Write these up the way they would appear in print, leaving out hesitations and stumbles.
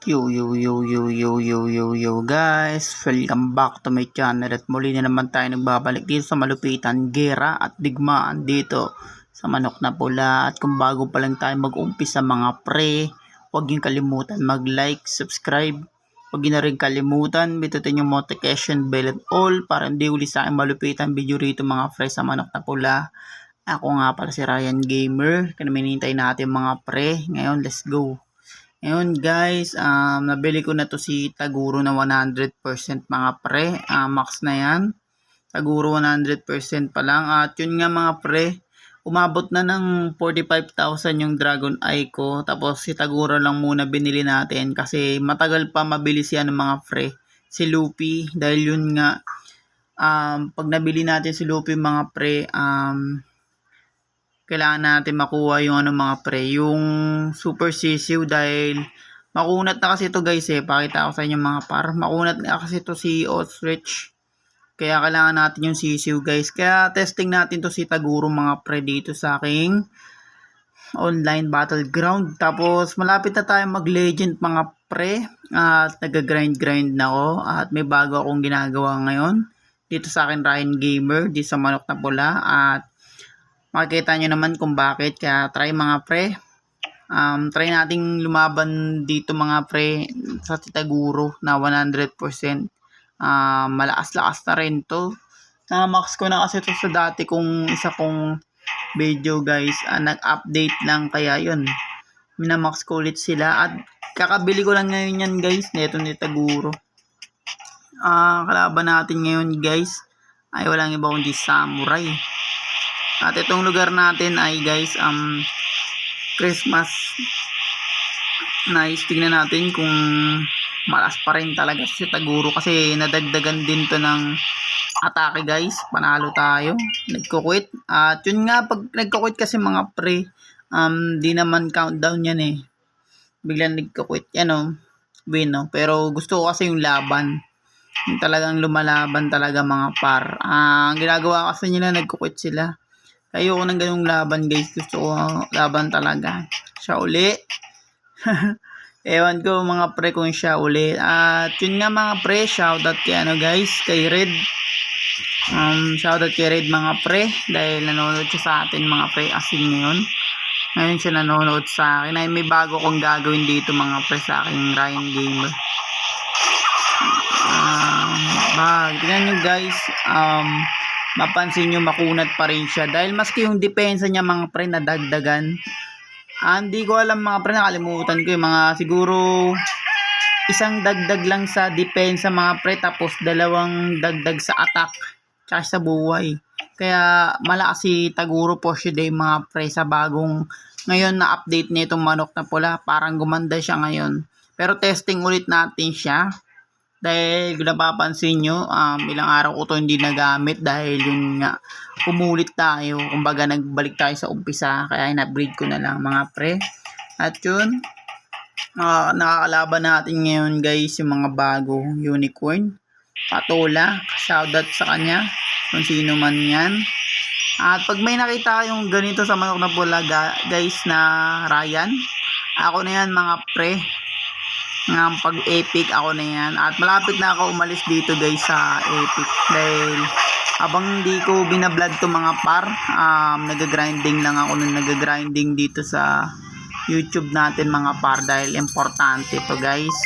Yo guys, welcome back to my channel at muli na naman tayo nagbabalik dito sa malupitan, gera at digmaan dito sa Manok na Pula. At kung bago pa lang tayo mag-umpisa mga pre, huwag niyong kalimutan mag-like, subscribe. Huwag niyo na rin kalimutan bitutin yung notification bell at all para hindi uli sa aking malupitan video rito mga pre sa Manok na Pula. Ako nga pala si Ryan Gamer, kaya minintay natin mga pre. Ngayon let's go. Ngayon guys, nabili ko na to si Taguro na 100% mga pre. Max na yan. Taguro 100% pa lang. At yun nga mga pre, umabot na ng 45,000 yung Dragon Eye ko. Tapos si Taguro lang muna binili natin kasi matagal pa mabili siya ng mga pre. Si Luffy, dahil yun nga, pag nabili natin si Luffy mga pre, kailangan natin makuha yung mga pre, yung super sisiw dahil makunat na kasi ito guys pakita ko sa inyo mga par, makunat na kasi ito si ostrich, kaya kailangan natin yung sisiw guys, kaya testing natin to si Taguro mga pre dito sa aking online battleground. Tapos malapit na tayo mag legend mga pre at nag-grind na ako at may bago akong ginagawa ngayon dito sa akin Ryan Gamer dito sa Manok na Pula at makikita nyo naman kung bakit. Kaya try mga pre, try nating lumaban dito mga pre sa Taguro na 100%. Malakas-lakas na rin to. Max ko na kasi to sa dati kung isa kong video guys, nag-update lang kaya yun, minamax ko ulit sila at kakabili ko lang ngayon yan guys neto ni Taguro. Kalaban natin ngayon guys ay walang iba kundi samurai. At itong lugar natin ay guys, Christmas. Nice, tignan natin kung malas pa rin talaga si Taguro kasi nadagdagan din to ng atake guys. Panalo tayo, nagko-quit. At yun nga, pag nagko-quit kasi mga pre, di naman countdown yan biglang nagko-quit yan win pero gusto ko kasi yung laban, yung talagang lumalaban talaga mga par. Ang ginagawa kasi nila, nagko-quit sila. Ayoko ng ganung laban guys, gusto ko laban talaga. Siya uli. Ewan ko mga pre kung siya uli. At yun nga mga pre, shoutout kay guys, kay Red. Shoutout kay Red mga pre dahil nanonood siya sa atin mga pre asin ngayon. Ngayon siya nanonood sa akin. Ay may bago kong gagawin dito mga pre sa aking Ryan Gamer. Tingnan nyo guys, mapansin nyo makunat pa rin siya dahil maski yung depensa niya mga pre nadagdagan. Hindi ko alam mga pre, nakalimutan ko yung mga siguro isang dagdag lang sa depensa mga pre tapos dalawang dagdag sa attack tsaka sa buhay. Kaya malakas si Taguro po siya day mga pre sa bagong ngayon na update nitong Manok na Pula. Parang gumanda siya ngayon pero testing ulit natin siya. Dahil kung napapansin nyo, ilang araw ko to hindi nagamit dahil yun nga, pumulit tayo. Kumbaga nagbalik tayo sa umpisa, kaya na-breed ko na lang mga pre. At yun, nakakalaban natin ngayon guys yung mga bago unicorn. Patola, shoutout sa kanya, kung sino man yan. At pag may nakita yung ganito sa Manok na Pula guys na Ryan, ako na yan mga pre. Pag epic ako na yan at malapit na ako umalis dito guys sa epic dahil habang hindi ko binablog to mga par, nagagrinding lang ako nung nagagrinding dito sa YouTube natin mga par dahil importante to guys.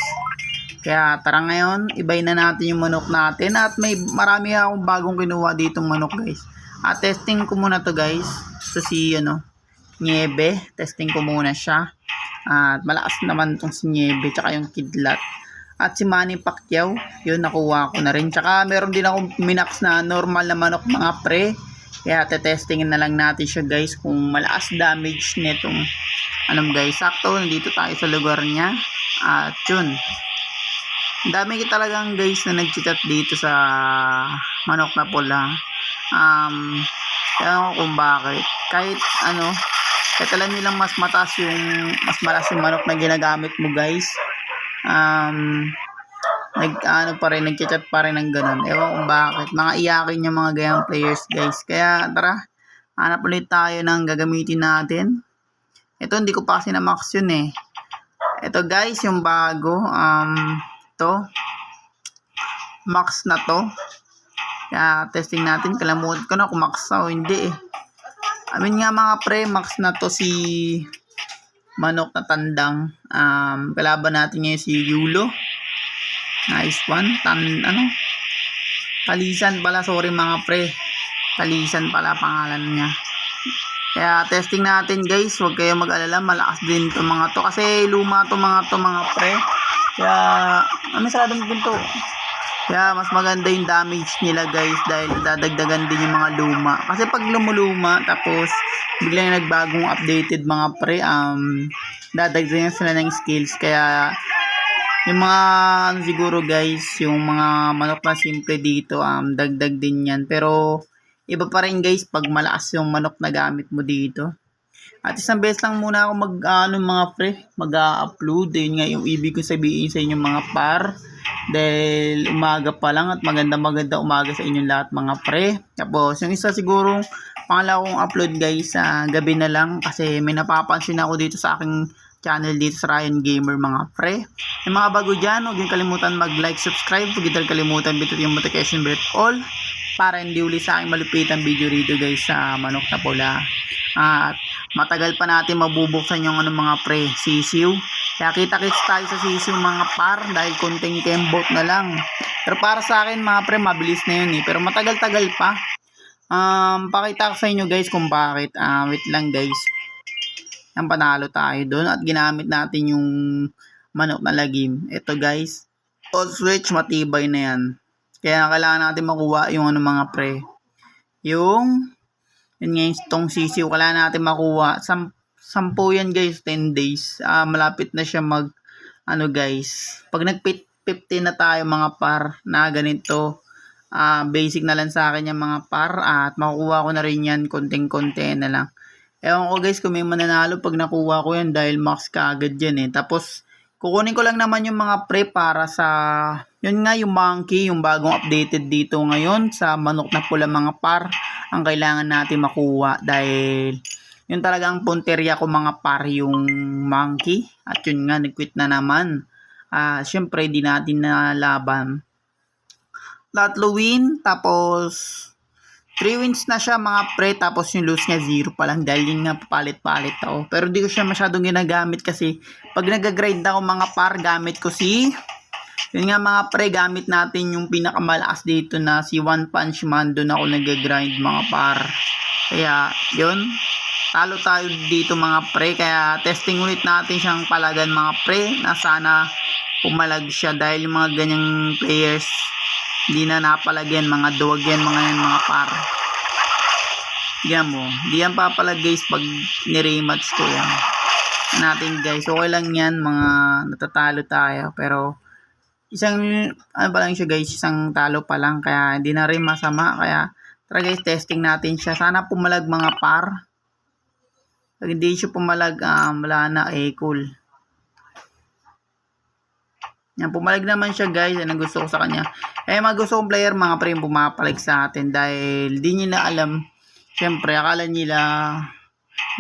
Kaya tara ngayon ibay na natin yung manok natin at may marami akong bagong kinuha ditong manok guys. At testing ko muna to guys so si Niebe, testing ko muna siya. At malakas naman tong si Niebe tsaka yung Kidlat. At si Manny Pacquiao, yun nakuha ko na rin. Tsaka meron din akong minax na normal na manok mga pre. Kaya tetestingin na lang natin siya guys kung malakas damage netong guys. Sakto, nandito tayo sa lugar niya. At yun, dami talagang guys na nagchat dito sa Manok na Pula. Kaya kung bakit kahit kahit alam nilang mas malas yung manok na ginagamit mo guys, nagchat pa rin ng ganun. Ewan kung bakit, mga iyakin yung mga gayang players guys. Kaya tara, hanap ulit tayo ng gagamitin natin. Ito hindi ko pa kasi na max yun Ito guys, yung bago. To max na to. Kaya testing natin. Kalamutan ko na kung max na o hindi eh. Nga mga pre, max na to si manok na tandang. Kalaban natin ngayon si Yulo. Nice one. Talisan pala. Sorry mga pre. Talisan pala pangalan niya. Kaya testing natin guys. Huwag kayo mag-alala. Malakas din to mga to. Kasi luma to mga pre. Kaya saradong pinto. Kaya mas maganda yung damage nila guys. Dahil dadagdagan din yung mga luma. Kasi pag lumuluma. Tapos biglang nagbagong updated mga pre. Dadagdagan sila ng skills. Kaya yung mga siguro guys, yung mga manok na simple dito, dagdag din yan. Pero iba pa rin guys pag malakas yung manok na gamit mo dito. At isang beses lang muna ako mga pre, mag-upload. Yun nga yung ibig ko sabihin sa inyong mga par. Dahil umaga pa lang at maganda umaga sa inyong lahat mga pre. Tapos yung isa siguro pangalawa kong upload guys sa gabi na lang. Kasi may napapansin ako dito sa aking channel dito sa Ryan Gamer mga pre. Yung mga bago dyan, huwag yung kalimutan mag-like, subscribe. Huwag yung kalimutan bitot yung notification bell all para hindi uli sa aking malupitang video rito guys sa manok na pula. At matagal pa natin mabubuksan yung mga pre, sisiw. Kaya kita-kits tayo sa sisiw mga par dahil konting kembot na lang. Pero para sa akin mga pre, mabilis na yun eh. Pero matagal-tagal pa. Pakita ko sa inyo guys kung bakit. Wait lang guys. Ang panalo tayo doon at ginamit natin yung manok na lagim. Ito guys, old switch matibay na yan. Kaya kailangan natin makuha yung mga pre. Yun ngayon itong sisiw, kailangan natin makuha. 10 yan guys, 10 days. Malapit na siya guys. Pag nag-15 na tayo mga par na ganito, basic na lang sa akin yung mga par at makukuha ko na rin yan konting-konti na lang. Ewan ko guys kung may mananalo pag nakuha ko yan dahil max kaagad yan eh. Tapos kukunin ko lang naman yung mga pre para sa yun nga yung monkey, yung bagong updated dito ngayon sa manok na pula mga par. Ang kailangan natin makuha dahil yun talagang punteriya ko mga par yung monkey. At yun nga nag-quit na naman. Syempre di natin nalaban. Tatlo win tapos 3 wins na siya mga pre, tapos yung lose niya 0 pa lang dahil yun nga palit-palit ako. Pero di ko siya masyadong ginagamit kasi pag nag-grind ako mga par, gamit ko yun nga mga pre, gamit natin yung pinakamalakas dito na si One Punch Man. Doon ako nag-grind mga par. Kaya yun, talo tayo dito mga pre. Kaya testing ulit natin siyang palagan mga pre na sana pumalag siya dahil yung mga ganyang players hindi na napalagyan, mga duwag yan mga par. Diyan mo, di yan papalag guys pag nirematch ko yan natin guys. Okay lang yan, mga natatalo tayo. Pero isang pa lang siya guys, isang talo pa lang. Kaya hindi na rin masama. Kaya tara guys, testing natin siya. Sana pumalag mga par. Pag hindi siya pumalag, wala na, cool. Yan, pumalag naman siya guys. Yan ang gusto ko sa kanya. Kaya mga gusto kong player mga pre yung pumapalag sa atin dahil di nila alam. Siyempre akala nila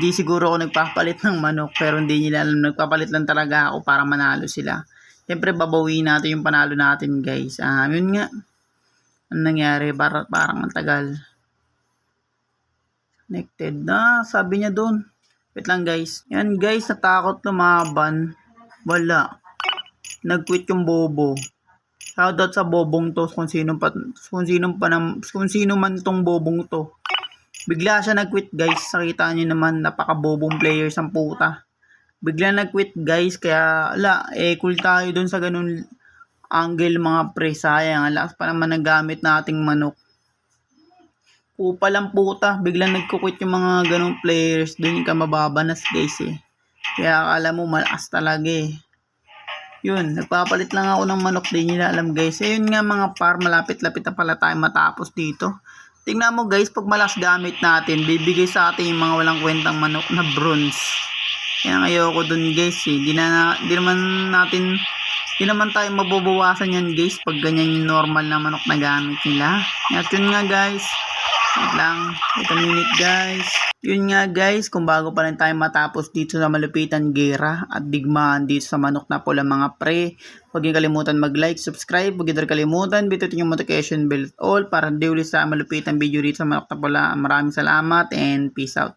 di siguro ako nagpapalit ng manok, pero hindi nila alam nagpapalit lang talaga ako para manalo sila. Siyempre babawiin natin yung panalo natin guys. Yun nga. Ano nangyari? Parang ang tagal. Connected na. Sabi niya doon. Wait lang guys. Yan guys, natakot lumaban. Wala. Nag-quit yung bobo. Shoutout sa bobong to kung sino man tong bobong to. Bigla siya nag-quit guys. Nakita niyo naman napaka-bobong player sang puta. Bigla nag-quit guys kaya cool tayo dun sa ganun angle mga pre. Sayang, lakas pa naman nagamit nating manok. Upa lang puta. Bigla nagko-quit yung mga ganung players. Dun ka mababanas guys eh. Kaya akala mo malakas talaga eh. Yun, nagpapalit lang ako ng manok, di nila alam guys. Yun nga mga par, malapit-lapit na pala tayo matapos dito. Tingnan mo guys, pag malas gamit natin, bibigay sa atin yung mga walang kwentang manok na bronze. Kaya ayoko dun guys eh. Di naman tayo mabubuwasan yan guys pag ganyan yung normal na manok na gamit nila. At yun nga guys, Wait lang. Wait a minute guys. Yun nga guys, kung bago pa rin tayo matapos dito sa malupitan gera at digmaan dito sa manok na pula mga pre, huwag niyo kalimutan mag-like, subscribe, huwag niyo kalimutan, bitutin yung notification bell all para hindi ulit sa malupitan video dito sa manok na pula. Maraming salamat and peace out.